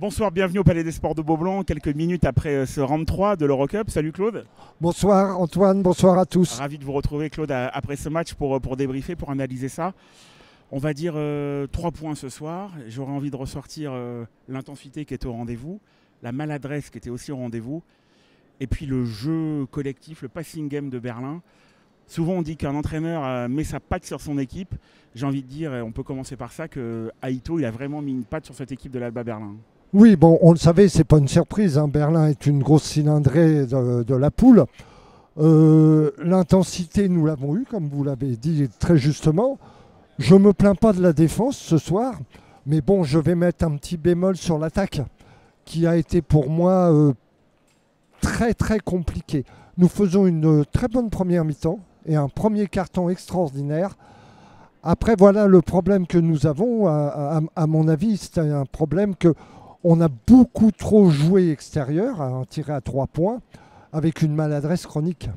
Bonsoir, bienvenue au Palais des Sports de Beaublanc, quelques minutes après ce round 3 de l'Eurocup. Salut Claude. Bonsoir Antoine, bonsoir à tous. Ravi de vous retrouver Claude après ce match pour débriefer, pour analyser ça. On va dire 3 points ce soir. J'aurais envie de ressortir l'intensité qui était au rendez-vous, la maladresse qui était aussi au rendez-vous, et puis le jeu collectif, le passing game de Berlin. Souvent on dit qu'un entraîneur met sa patte sur son équipe. J'ai envie de dire, on peut commencer par ça, que Aito il a vraiment mis une patte sur cette équipe de l'Alba Berlin. Oui, bon, on le savait, c'est pas une surprise. Berlin est une grosse cylindrée de la poule. L'intensité, nous l'avons eue, comme vous l'avez dit très justement. Je ne me plains pas de la défense ce soir, mais bon, je vais mettre un petit bémol sur l'attaque, qui a été pour moi très très compliquée. Nous faisons une très bonne première mi-temps et un premier quart-temps extraordinaire. Après, voilà le problème que nous avons, à mon avis, c'est un problème que on a beaucoup trop joué extérieur, un tiré à 3 points, avec une maladresse chronique.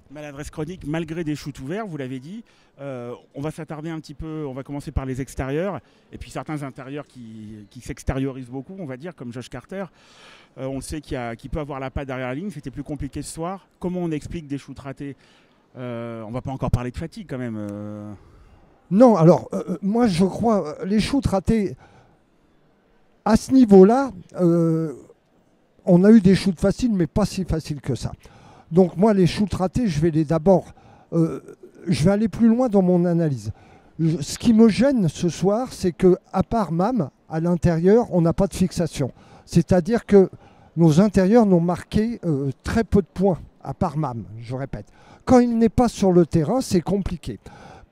Maladresse chronique malgré des shoots ouverts, vous l'avez dit. On va s'attarder un petit peu, on va commencer par les extérieurs, et puis certains intérieurs qui s'extériorisent beaucoup, on va dire, comme Josh Carter. On sait qu'il peut avoir la patte derrière la ligne, c'était plus compliqué ce soir. Comment on explique des shoots ratés? On va pas encore parler de fatigue quand même. Non, alors, moi je crois, les shoots ratés, à ce niveau-là, on a eu des shoots faciles, mais pas si faciles que ça. Donc moi, les shoots ratés, je vais aller plus loin dans mon analyse. Ce qui me gêne ce soir, c'est qu'à part MAM, à l'intérieur, on n'a pas de fixation. C'est-à-dire que nos intérieurs n'ont marqué très peu de points, à part MAM, je répète. Quand il n'est pas sur le terrain, c'est compliqué.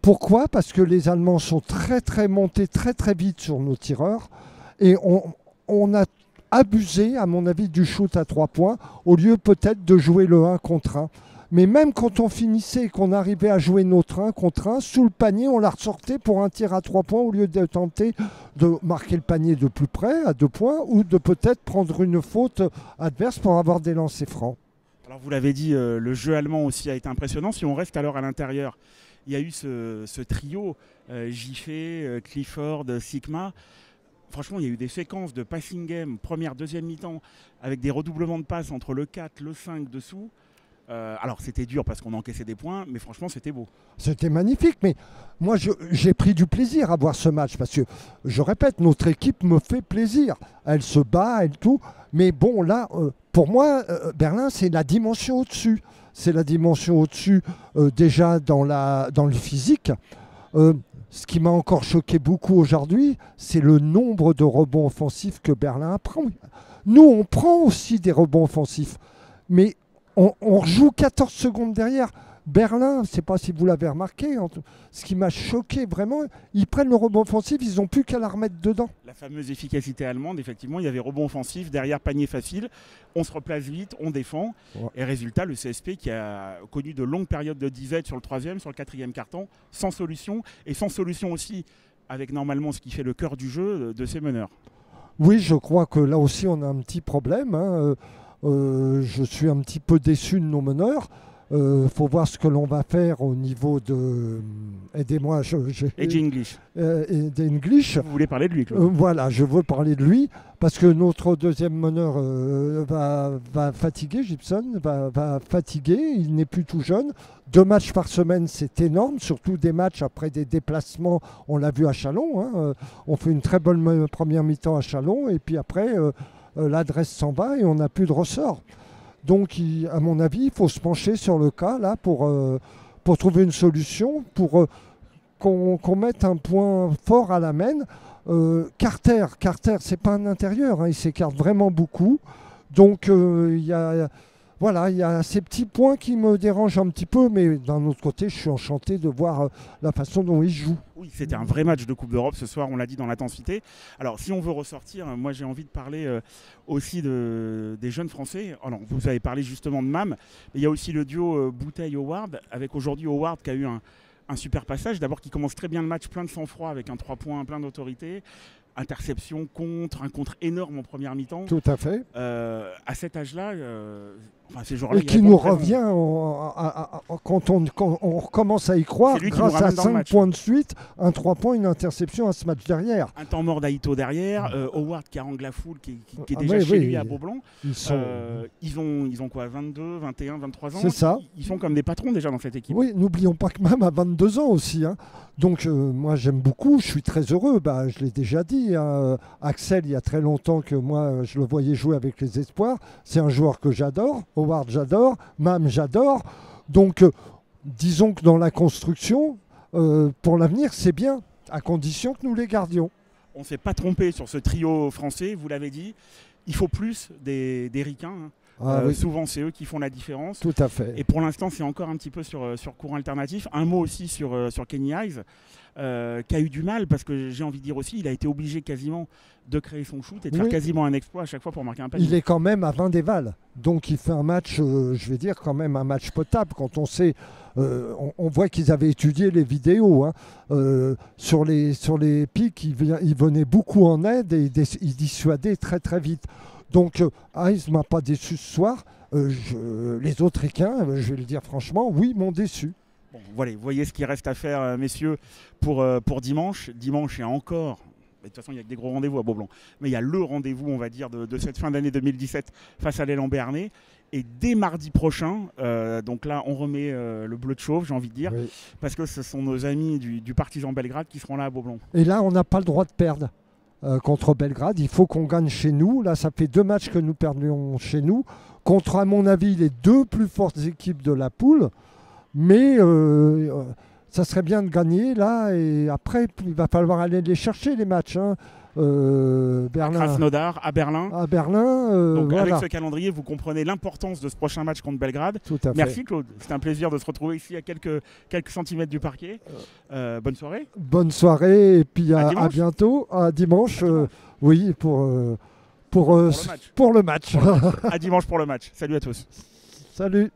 Pourquoi? Parce que les Allemands sont très très montés très très vite sur nos tireurs. Et on a abusé, à mon avis, du shoot à 3 points, au lieu peut-être de jouer le 1 contre 1. Mais même quand on finissait et qu'on arrivait à jouer notre 1 contre 1, sous le panier, on la ressortait pour un tir à 3 points, au lieu de tenter de marquer le panier de plus près, à 2 points, ou de peut-être prendre une faute adverse pour avoir des lancers francs. Alors vous l'avez dit, le jeu allemand aussi a été impressionnant. Si on reste alors à l'intérieur, il y a eu ce trio, Giffey, Clifford, Sigma. Franchement, il y a eu des séquences de passing game, première, deuxième mi-temps, avec des redoublements de passes entre le 4, le 5 dessous. Alors c'était dur parce qu'on encaissait des points, mais franchement c'était beau. C'était magnifique, mais moi j'ai pris du plaisir à voir ce match parce que, je répète, notre équipe me fait plaisir. Elle se bat, elle tout. Mais bon, là, pour moi, Berlin, c'est la dimension au-dessus. C'est la dimension au-dessus déjà dans le physique. Ce qui m'a encore choqué beaucoup aujourd'hui, c'est le nombre de rebonds offensifs que Berlin prend. Nous, on prend aussi des rebonds offensifs, mais on joue 14 secondes derrière. Berlin, je ne sais pas si vous l'avez remarqué, ce qui m'a choqué vraiment, ils prennent le rebond offensif, ils n'ont plus qu'à la remettre dedans. La fameuse efficacité allemande, effectivement, il y avait rebond offensif, derrière panier facile, on se replace vite, on défend. Ouais. Et résultat, le CSP qui a connu de longues périodes de disette sur le troisième, sur le quatrième quart-temps, sans solution, et sans solution aussi avec normalement ce qui fait le cœur du jeu de ses meneurs. Oui, je crois que là aussi on a un petit problème. Je suis un petit peu déçu de nos meneurs. Faut voir ce que l'on va faire au niveau de... Aidez-moi. Eddie English. English. Vous voulez parler de lui, Claude? Voilà, je veux parler de lui parce que notre deuxième meneur va fatiguer, Gibson va fatiguer. Il n'est plus tout jeune. 2 matchs par semaine, c'est énorme, surtout des matchs après des déplacements. On l'a vu à Châlons. On fait une très bonne première mi-temps à Châlons et puis après, l'adresse s'en va et on n'a plus de ressort. Donc, à mon avis, il faut se pencher sur le cas là pour trouver une solution, pour qu'on mette un point fort à la main. Carter, c'est pas un intérieur, il s'écarte vraiment beaucoup. Donc, il y a ces petits points qui me dérangent un petit peu, mais d'un autre côté, je suis enchanté de voir la façon dont ils jouent. Oui, c'était un vrai match de Coupe d'Europe ce soir, on l'a dit, dans l'intensité. Alors, si on veut ressortir, moi j'ai envie de parler aussi des jeunes Français. Alors, vous avez parlé justement de MAM, mais il y a aussi le duo Bouteille-Howard, avec aujourd'hui Howard qui a eu un super passage. D'abord, qui commence très bien le match, plein de sang-froid, avec un 3 points, plein d'autorité. Interception, un contre énorme en première mi-temps. Tout à fait. À cet âge-là, Enfin, ces joueurs-là, et qui nous revient quand on recommence à y croire grâce à 5 points de suite, un 3 points, une interception à ce match derrière. Un temps mort d'Aito derrière, Howard qui harangue la foule, qui est déjà chez lui à Beaublanc. Ils ont quoi, 22, 21, 23 ans. C'est ça. Ils sont comme des patrons déjà dans cette équipe. Oui, n'oublions pas que même à 22 ans aussi. Hein. Donc moi j'aime beaucoup, je suis très heureux. Je l'ai déjà dit. Hein. Axel, il y a très longtemps que moi je le voyais jouer avec les Espoirs. C'est un joueur que j'adore. Howard, j'adore. Mam, j'adore. Donc disons que dans la construction, pour l'avenir, c'est bien, à condition que nous les gardions. On ne s'est pas trompé sur ce trio français, vous l'avez dit. Il faut plus des ricains. Hein. Oui. Souvent, c'est eux qui font la différence. Tout à fait. Et pour l'instant, c'est encore un petit peu sur courant alternatif. Un mot aussi sur Kenny Hayes, qui a eu du mal, parce que j'ai envie de dire aussi, il a été obligé quasiment de créer son shoot et de faire quasiment un exploit à chaque fois pour marquer un panier. Il est quand même à 20 dévals. Donc il fait un match, je vais dire quand même un match potable. Quand on sait, on voit qu'ils avaient étudié les vidéos. Hein. Sur les pics, il venait beaucoup en aide et il dissuadait très très vite. Donc Hayes ne m'a pas déçu ce soir. Les autres ricains, je vais le dire franchement, oui, m'ont déçu. Bon, voilà, vous voyez ce qu'il reste à faire, messieurs, pour dimanche. Dimanche, il y a encore... De toute façon, il y a que des gros rendez-vous à Beaublanc. Mais il y a le rendez-vous, on va dire, de cette fin d'année 2017 face à l'élan Béarnais. Et dès mardi prochain, donc là, on remet le bleu de chauve, j'ai envie de dire, parce que ce sont nos amis du Partizan Belgrade qui seront là à Beaublanc. Et là, on n'a pas le droit de perdre. Contre Belgrade, il faut qu'on gagne chez nous. Là, ça fait 2 matchs que nous perdons chez nous, contre, à mon avis, les 2 plus fortes équipes de la poule. Mais ça serait bien de gagner là, et après, il va falloir aller les chercher, les matchs. Hein. Berlin, à Krasnodar, à Berlin. À Berlin. Donc avec ce calendrier, vous comprenez l'importance de ce prochain match contre Belgrade. Tout à fait. Merci Claude, c'était un plaisir de se retrouver ici à quelques centimètres du parquet. Bonne soirée. Bonne soirée, et puis à bientôt, à dimanche. Oui, pour le match. À dimanche pour le match. Salut à tous. Salut.